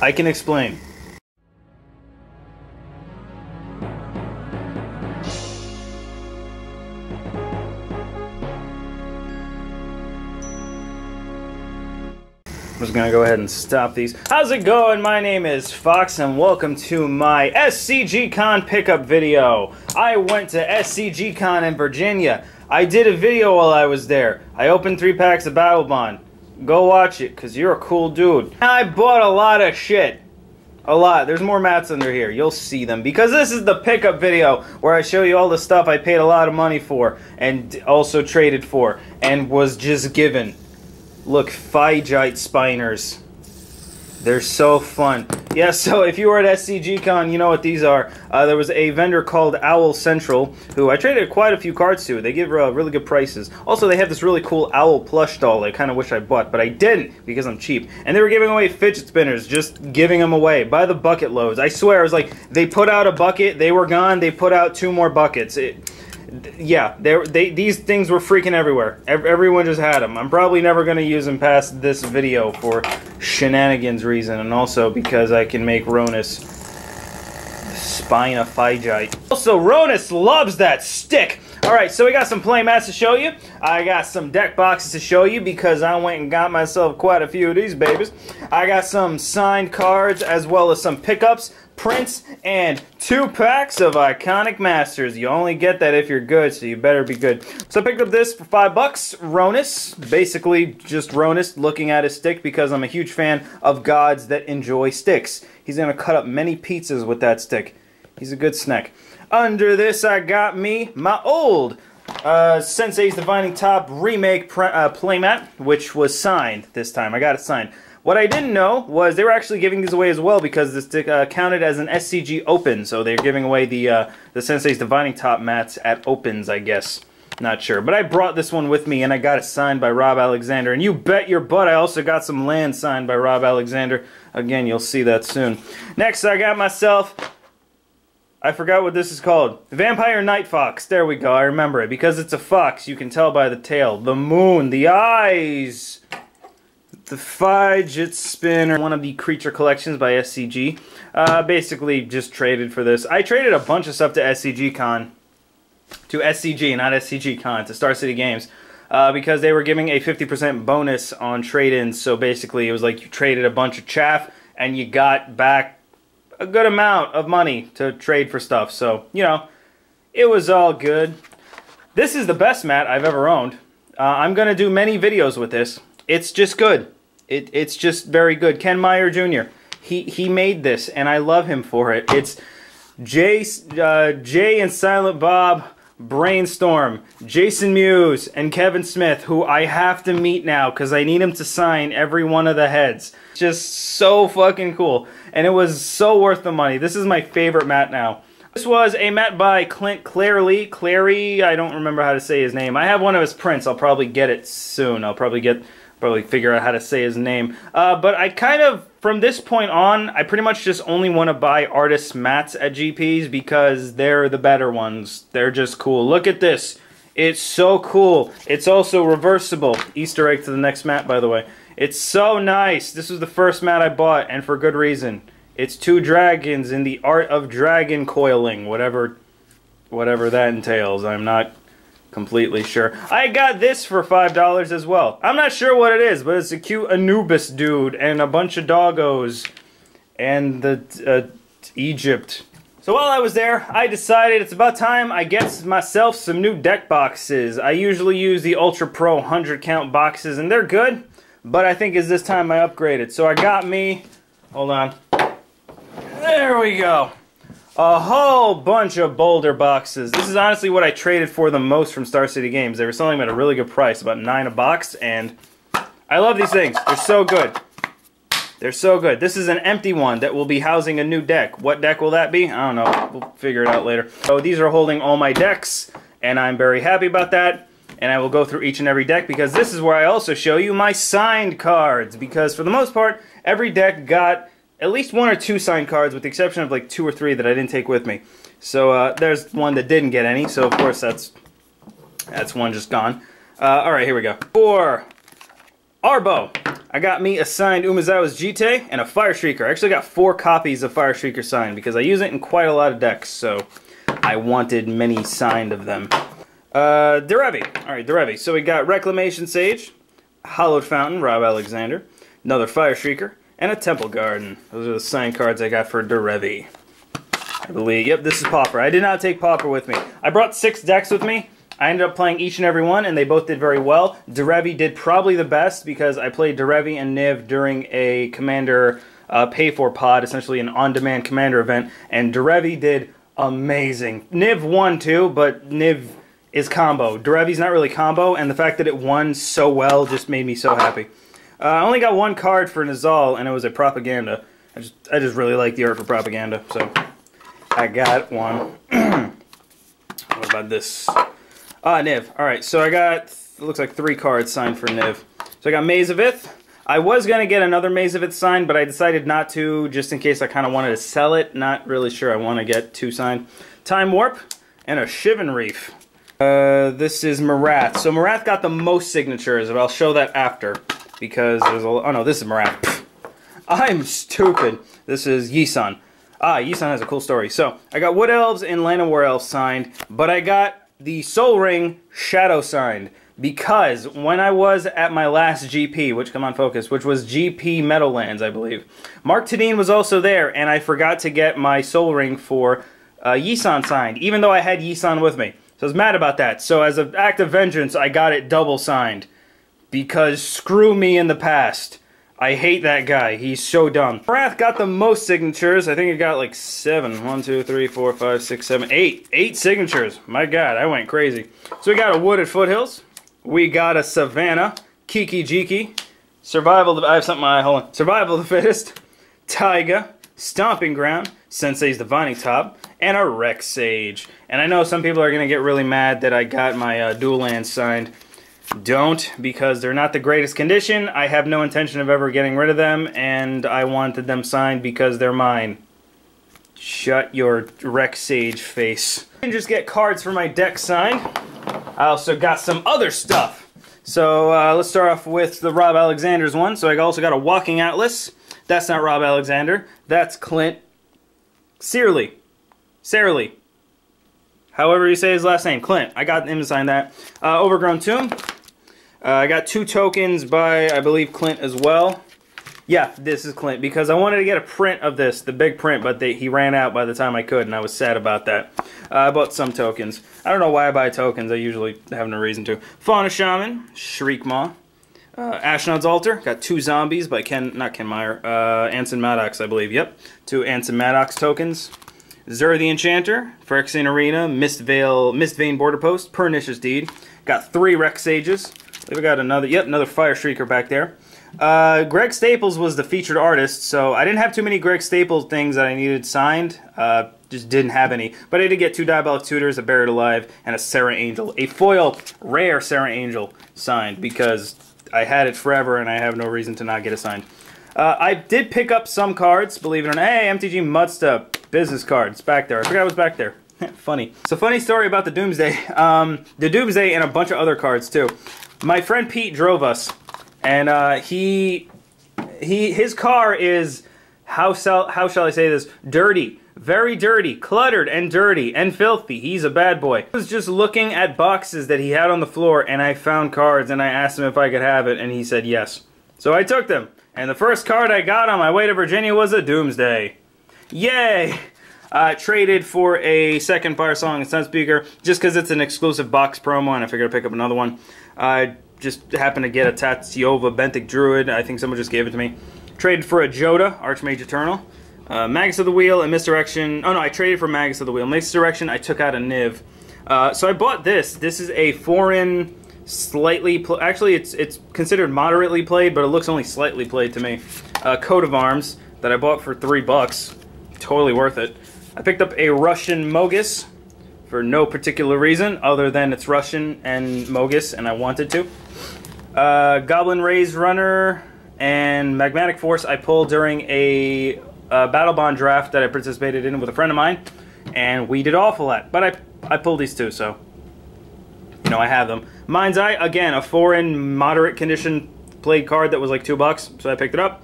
I can explain. I'm just gonna go ahead and stop these. How's it going? My name is Fox and welcome to my SCGCON pickup video. I went to SCGCON in Virginia. I did a video while I was there. I opened 3 packs of Battle Bond. Go watch it, cause you're a cool dude. I bought a lot of shit. A lot. There's more mats under here. You'll see them. Because this is the pickup video where I show you all the stuff I paid a lot of money for. And also traded for. And was just given. Look, Figite Spiners. They're so fun. Yeah, so if you were at SCGCON, you know what these are. There was a vendor called Owl Central, who I traded quite a few cards to. They give really good prices. Also, they have this really cool owl plush doll I kind of wish I bought, but I didn't because I'm cheap. And they were giving away fidget spinners, just giving them away by the bucket loads. I swear, it was like, they put out a bucket, they were gone, they put out 2 more buckets. Yeah, these things were freaking everywhere. Everyone just had them. I'm probably never going to use them past this video for shenanigans reason, and also because I can make Ronus spine a Figite. Also, Ronus loves that stick. Alright, so we got some Playmats to show you. I got some deck boxes to show you because I went and got myself quite a few of these babies. I got some signed cards as well as some pickups, prints, and 2 packs of Iconic Masters. You only get that if you're good, so you better be good. So I picked up this for $5. Ronus, basically just Ronus looking at his stick because I'm a huge fan of gods that enjoy sticks. He's going to cut up many pizzas with that stick. He's a good snack. Under this I got me my old Sensei's Divining Top Remake Playmat, which was signed this time. I got it signed. What I didn't know was they were actually giving these away as well because this stick counted as an SCG Open, so they're giving away the Sensei's Divining Top mats at Opens, I guess. Not sure. But I brought this one with me and I got it signed by Rob Alexander. And you bet your butt I also got some land signed by Rob Alexander. Again, you'll see that soon. Next, I got myself... I forgot what this is called. Vampire Night Fox. There we go. I remember it. Because it's a fox, you can tell by the tail. The moon. The eyes. The fidget spinner. One of the creature collections by SCG. Basically just traded for this. I traded a bunch of stuff to SCGCON. To SCG, not SCGCON. To Star City Games. Because they were giving a 50% bonus on trade-ins. So basically it was like you traded a bunch of chaff and you got back a good amount of money to trade for stuff. So, you know, it was all good. This is the best mat I've ever owned. I'm going to do many videos with this. It's just good. It's just very good. Ken Meyer Jr. He made this, and I love him for it. It's Jay and Silent Bob Brainstorm, Jason Mewes, and Kevin Smith, who I have to meet now because I need him to sign every one of the heads. Just so fucking cool. And it was so worth the money. This is my favorite mat now. This was a mat by Clint Clary, I don't remember how to say his name. I have one of his prints. I'll probably get it soon. I'll probably figure out how to say his name. But I kind of, from this point on, I pretty much just only want to buy artist mats at GPs because they're the better ones. They're just cool. Look at this. It's so cool. It's also reversible. Easter egg to the next mat, by the way. It's so nice. This was the first mat I bought, and for good reason. It's 2 dragons in the art of dragon coiling, whatever that entails. I'm not completely sure. I got this for $5 as well. I'm not sure what it is, but it's a cute Anubis dude and a bunch of doggos and the Egypt. So while I was there, I decided it's about time I get myself some new deck boxes. I usually use the Ultra Pro 100 count boxes, and they're good. But I think it's this time I upgraded. So I got me, hold on, there we go, a whole bunch of Boulder boxes. This is honestly what I traded for the most from Star City Games. They were selling them at a really good price, about $9 a box, and I love these things. They're so good. They're so good. This is an empty one that will be housing a new deck. What deck will that be? I don't know. We'll figure it out later. So these are holding all my decks, and I'm very happy about that. And I will go through each and every deck because this is where I also show you my signed cards. Because for the most part, every deck got at least 1 or 2 signed cards with the exception of like 2 or 3 that I didn't take with me. So there's one that didn't get any, so of course that's one just gone. Alright, here we go. For Arbo, I got me a signed Umezawa's Jite and a Fire Streaker. I actually got 4 copies of Fire Streaker signed because I use it in quite a lot of decks, so I wanted many signed of them. Derevi. Alright, Derevi. So we got Reclamation Sage, Hallowed Fountain, Rob Alexander, another Fire Streaker, and a Temple Garden. Those are the signed cards I got for Derevi. I believe. Yep, this is Pauper. I did not take Pauper with me. I brought 6 decks with me. I ended up playing each and every one, and they both did very well. Derevi did probably the best because I played Derevi and Niv during a Commander pay-for pod, essentially an on-demand Commander event, and Derevi did amazing. Niv won too, but Niv is combo. Derevi's not really combo, and the fact that it won so well just made me so happy. I only got 1 card for Nizal, and it was a Propaganda. I just really like the art for Propaganda, so I got one. What about this? Niv. Alright, so I got, it looks like 3 cards signed for Niv. So I got Maze of Ith. I was going to get another Maze of Ith signed, but I decided not to, just in case I kind of wanted to sell it. Not really sure I want to get 2 signed. Time Warp, and a Shivan Reef. This is Marath. So Marath got the most signatures, but I'll show that after. Because there's a, oh no, this is Marath. Pfft. I'm stupid. This is Yisan. Yisan has a cool story. So, I got Wood Elves and Land of War Elves signed, but I got the Soul Ring Shadow signed because when I was at my last GP, which, come on, focus, which was GP Meadowlands, I believe, Mark Tadine was also there, and I forgot to get my Soul Ring for Yisan signed, even though I had Yisan with me. So I was mad about that. So as an act of vengeance, I got it double signed because screw me in the past. I hate that guy. He's so dumb. Wrath got the most signatures. I think it got like 7. 1, 2, 3, 4, 5, 6, 7, 8. 8 signatures. My God, I went crazy. So we got a Wooded Foothills. We got a Savannah. Kiki Jiki. Survival. I have something in my eye. Hold on. Survival of the Fittest. Taiga. Stomping Ground. Sensei's Divining Top. And a Rex Sage. And I know some people are going to get really mad that I got my dual lands signed. Don't, because they're not the greatest condition. I have no intention of ever getting rid of them, and I wanted them signed because they're mine. Shut your Rex Sage face. I can just get cards for my deck signed. I also got some other stuff. So let's start off with the Rob Alexander's one. So I also got a Walking Atlas. That's not Rob Alexander. That's Clint Searly. However you say his last name, Clint. I got him to sign that. Overgrown Tomb. I got 2 tokens by, I believe, Clint as well. Yeah, this is Clint, because I wanted to get a print of this, the big print, but he ran out by the time I could, and I was sad about that. I bought some tokens. I don't know why I buy tokens. I usually have no reason to. Fauna Shaman, Shriek Maw. Ashnod's Altar. Got 2 zombies by Anson Maddox, I believe. Yep, 2 Anson Maddox tokens. Zur the Enchanter, Phyrexian Arena, Mistvein Border Post, Pernicious Deed. Got 3 Rex Sages. I believe I got another Fire Streaker back there. Greg Staples was the featured artist, so I didn't have too many Greg Staples things that I needed signed. Just didn't have any. But I did get 2 Diabolic Tutors, a Buried Alive, and a Sarah Angel. A foil, rare Sarah Angel signed, because I had it forever and I have no reason to not get it signed. I did pick up some cards, believe it or not. Hey, MTG Mudstuff business cards back there. I forgot it was back there. Funny. So funny story about the Doomsday. The Doomsday and a bunch of other cards too. My friend Pete drove us, and his car is, how shall I say this, dirty. Very dirty, cluttered and dirty and filthy. He's a bad boy. I was just looking at boxes that he had on the floor, and I found cards, and I asked him if I could have it, and he said yes. So I took them. And the first card I got on my way to Virginia was a Doomsday. Yay! Traded for a second Fire Song and Sunspeaker, just because it's an exclusive box promo, and I figured I'd pick up another one. I just happened to get a Tatsiova Benthic Druid. I think someone just gave it to me. Traded for a Joda, Archmage Eternal. Magus of the Wheel and Misdirection. Oh no, I traded for Magus of the Wheel. Misdirection, I took out a Niv. So I bought this. This is a foreign, slightly... Actually, it's considered moderately played, but it looks only slightly played to me. Coat of Arms that I bought for $3. Totally worth it. I picked up a Russian Mogus for no particular reason other than it's Russian and Mogus, and I wanted to. Goblin Raise Runner and Magmatic Force I pulled during a Battle Bond draft that I participated in with a friend of mine, and we did awful at. But I pulled these 2, so you know I have them. Mind's Eye, again, a foreign moderate condition played card that was like $2, so I picked it up.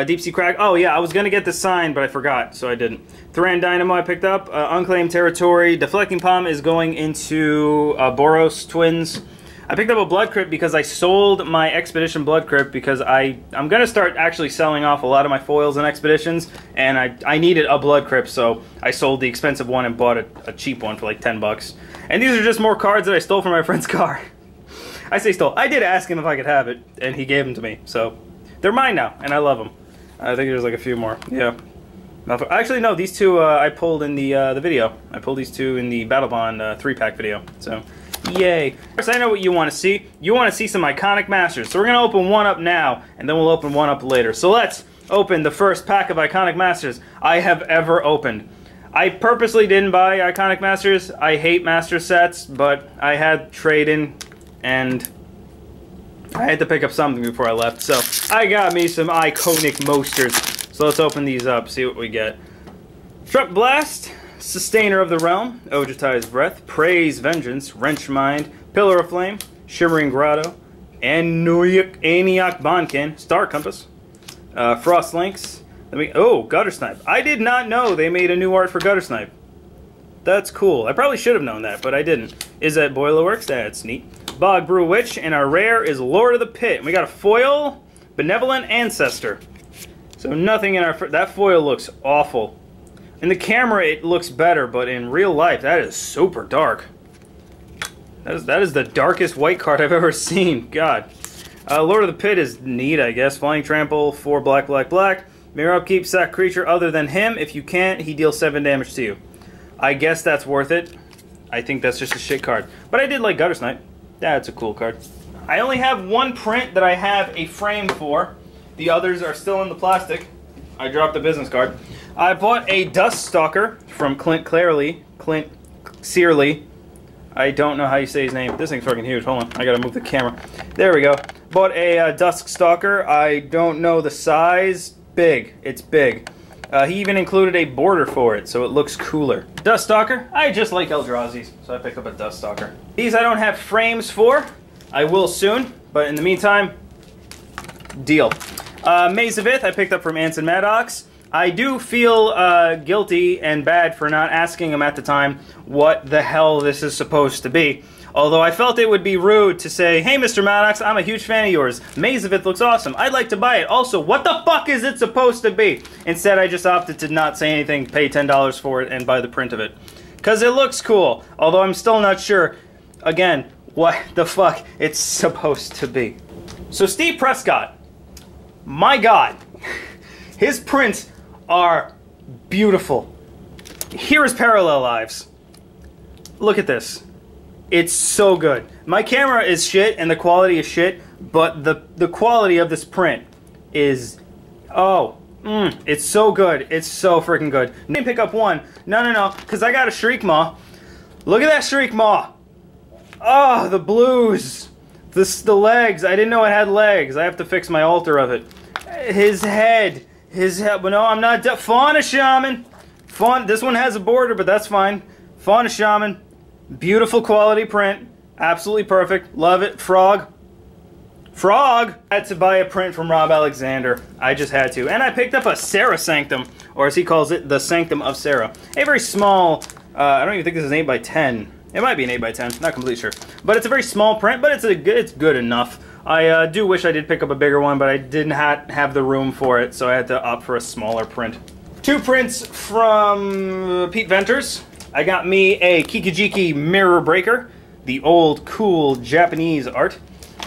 Deep Sea Crack. Oh yeah, I was gonna get the sign, but I forgot, so I didn't. Thran Dynamo I picked up. Unclaimed Territory. Deflecting Palm is going into Boros Twins. I picked up a Blood Crypt because I sold my Expedition Blood Crypt because I'm going to start actually selling off a lot of my foils and Expeditions, and I needed a Blood Crypt, so I sold the expensive one and bought a cheap one for like $10. And these are just more cards that I stole from my friend's car. I say stole. I did ask him if I could have it, and he gave them to me, so they're mine now, and I love them. I think there's like a few more. Yeah. Actually, no, these two I pulled in the video. I pulled these two in the Battle Bond 3-pack video, so... Yay. First, I know what you want to see. You want to see some iconic masters. So we're going to open one up now, and then we'll open one up later. So let's open the first pack of iconic masters I have ever opened. I purposely didn't buy iconic masters. I hate master sets, but I had trade-in, and I had to pick up something before I left. So I got me some iconic masters. So let's open these up, see what we get. Truck Blast. Sustainer of the Realm, Ojatai's Breath, Praise Vengeance, Wrench Mind, Pillar of Flame, Shimmering Grotto, Aniak Bonkin, Star Compass, Frost Links. Gutter Snipe. I did not know they made a new art for Gutter Snipe. That's cool. I probably should have known that, but I didn't. Is that Boilerworks? That's neat. Bog Brew Witch, and our rare is Lord of the Pit. We got a foil, Benevolent Ancestor. So nothing in our... That foil looks awful. In the camera, it looks better, but in real life, that is super dark. That is the darkest white card I've ever seen. God. Lord of the Pit is neat, I guess. Flying Trample, 4 black, black, black. Mirror Upkeep, sack creature other than him. If you can't, he deals 7 damage to you. I guess that's worth it. I think that's just a shit card. But I did like Gutter Snipe. That's a cool card. I only have one print that I have a frame for. The others are still in the plastic. I dropped the business card. I bought a Dust Stalker from Clint Searly. I don't know how you say his name. This thing's fucking huge. Hold on. I gotta move the camera. There we go. Bought a Dusk Stalker. I don't know the size. Big. It's big. He even included a border for it, so it looks cooler. Dust Stalker. I just like Eldrazi's, so I picked up a Dust Stalker. These I don't have frames for. I will soon, but in the meantime, deal. Maze of Ith I picked up from Anson Maddox. I do feel guilty and bad for not asking him at the time what the hell this is supposed to be. Although I felt it would be rude to say, hey Mr. Maddox, I'm a huge fan of yours. Maze of Ith looks awesome. I'd like to buy it. Also, what the fuck is it supposed to be? Instead, I just opted to not say anything, pay $10 for it, and buy the print of it. Because it looks cool. Although I'm still not sure, again, what the fuck it's supposed to be. So Steve Prescott, my God, his prints are beautiful. Here is Parallel Lives. Look at this. It's so good. My camera is shit and the quality is shit, but the quality of this print is, it's so good. It's so freaking good. I didn't pick up one. No, because I got a Shriek Maw. Look at that Shriek Maw. Oh, the blues. The legs. I didn't know it had legs. I have to fix my altar of it. His head. But no, I'm not. Fauna Shaman. This one has a border, but that's fine. Fauna Shaman. Beautiful quality print. Absolutely perfect. Love it. Frog. I had to buy a print from Rob Alexander. I just had to. And I picked up a Sarah Sanctum, or as he calls it, the Sanctum of Sarah. A very small, I don't even think this is an 8x10. It might be an 8x10. Not completely sure. But it's a very small print, but it's good enough. I do wish I did pick up a bigger one, but I didn't have the room for it, so I had to opt for a smaller print. 2 prints from Pete Venters. I got me a Kikijiki Mirror Breaker, the old cool Japanese art,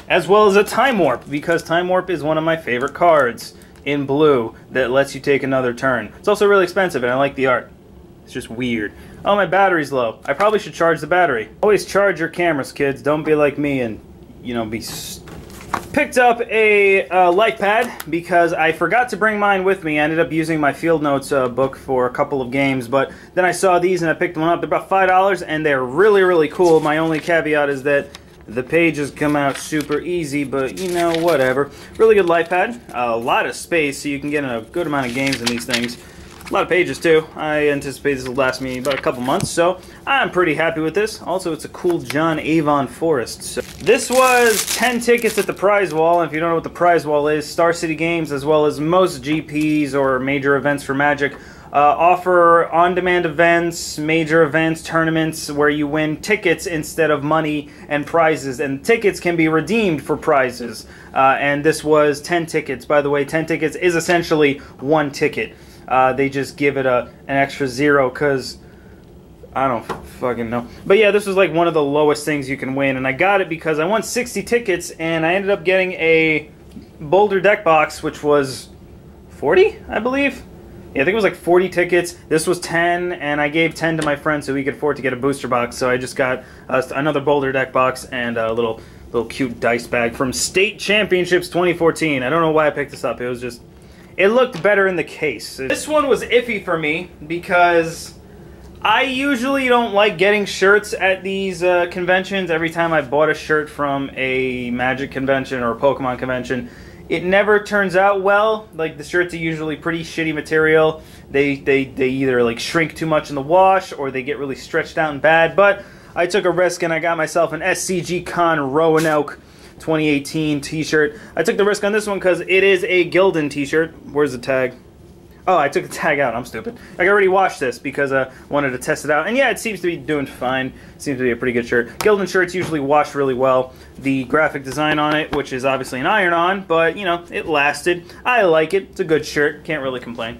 as well as a Time Warp, because Time Warp is one of my favorite cards in blue that lets you take another turn. It's also really expensive, and I like the art. It's just weird. Oh, my battery's low. I probably should charge the battery. Always charge your cameras, kids. Don't be like me and, you know, be... Picked up a life pad because I forgot to bring mine with me. I ended up using my Field Notes book for a couple of games, but then I saw these and I picked one up. They're about $5 and they're really, really cool. My only caveat is that the pages come out super easy, but you know, whatever. Really good life pad. A lot of space, so you can get in a good amount of games in these things. A lot of pages too. I anticipate this will last me about a couple months, so I'm pretty happy with this. Also, it's a cool John Avon Forest. So This was 10 tickets at the prize wall, and if you don't know what the prize wall is, Star City Games, as well as most GPs or major events for Magic, offer on-demand events, major events, tournaments, where you win tickets instead of money and prizes, and tickets can be redeemed for prizes. And this was 10 tickets. By the way, 10 tickets is essentially one ticket. They just give it an extra 0 because I don't fucking know. But yeah, this was like one of the lowest things you can win, and I got it because I won 60 tickets, and I ended up getting a Boulder deck box, which was 40, I believe. Yeah, I think it was like 40 tickets. This was 10, and I gave 10 to my friend so he could afford to get a booster box. So I just got another Boulder deck box and a little cute dice bag from State Championships 2014. I don't know why I picked this up. It was just, it looked better in the case. This one was iffy for me because I usually don't like getting shirts at these conventions. Every time I bought a shirt from a Magic convention or a Pokemon convention, it never turns out well. Like, the shirts are usually pretty shitty material. They either like shrink too much in the wash or they get really stretched out and bad. But I took a risk and I got myself an SCGCON Roanoke 2018 t-shirt. I took the risk on this one because it is a Gildan t-shirt. Where's the tag? Oh, I took the tag out. I'm stupid. I already washed this because I wanted to test it out. And yeah, it seems to be doing fine. It seems to be a pretty good shirt. Gildan shirts usually wash really well. The graphic design on it, which is obviously an iron-on, but, you know, it lasted. I like it. It's a good shirt. Can't really complain.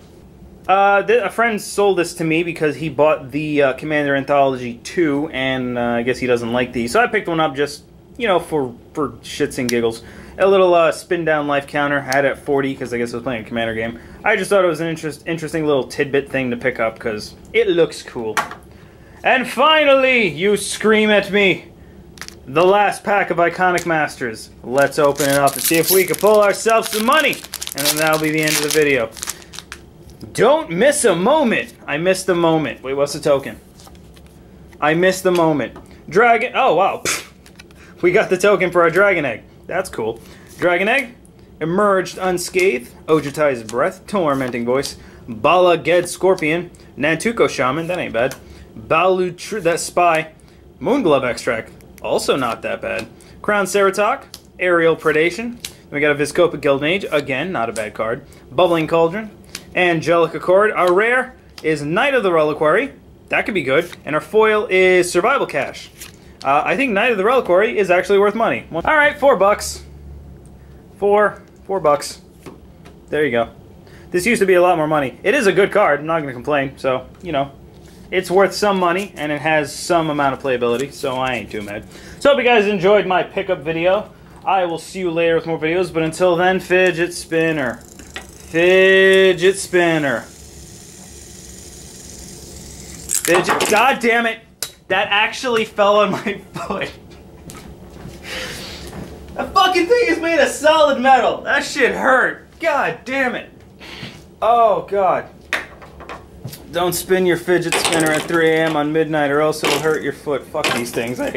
A friend sold this to me because he bought the Commander Anthology 2, and I guess he doesn't like these. So I picked one up just, you know, for shits and giggles. A little spin-down life counter. I had it at 40 because I guess I was playing a Commander game. I just thought it was an interesting little tidbit thing to pick up because it looks cool. And finally, you scream at me, the last pack of Iconic Masters. Let's open it up and see if we can pull ourselves some money. And then that'll be the end of the video. Don't miss a moment. I missed the moment. Wait, what's the token? I missed the moment. Dragon. Oh, wow. We got the token for our Dragon Egg. That's cool. Dragon Egg, Emerged Unscathed, Ojutai's Breath, Tormenting Voice, Bala Ged Scorpion, Nantuko Shaman, that ain't bad, Balutr, that Spy, Moonglove Extract, also not that bad, Crown Ceratok, Aerial Predation, we got a Vizcopa Guildmage, again, not a bad card, Bubbling Cauldron, Angelic Accord. Our rare is Knight of the Reliquary, that could be good, and our foil is Survival Cache. I think Knight of the Reliquary is actually worth money. Alright, $4. $4. There you go. This used to be a lot more money. It is a good card, I'm not going to complain. So, you know, it's worth some money, and it has some amount of playability, so I ain't too mad. So, I hope you guys enjoyed my pickup video. I will see you later with more videos, but until then, fidget spinner. Fidget spinner. Fidget. God damn it! That actually fell on my foot. That fucking thing is made of solid metal. That shit hurt. God damn it. Oh, God. Don't spin your fidget spinner at 3 a.m. on midnight or else it'll hurt your foot. Fuck these things. I hate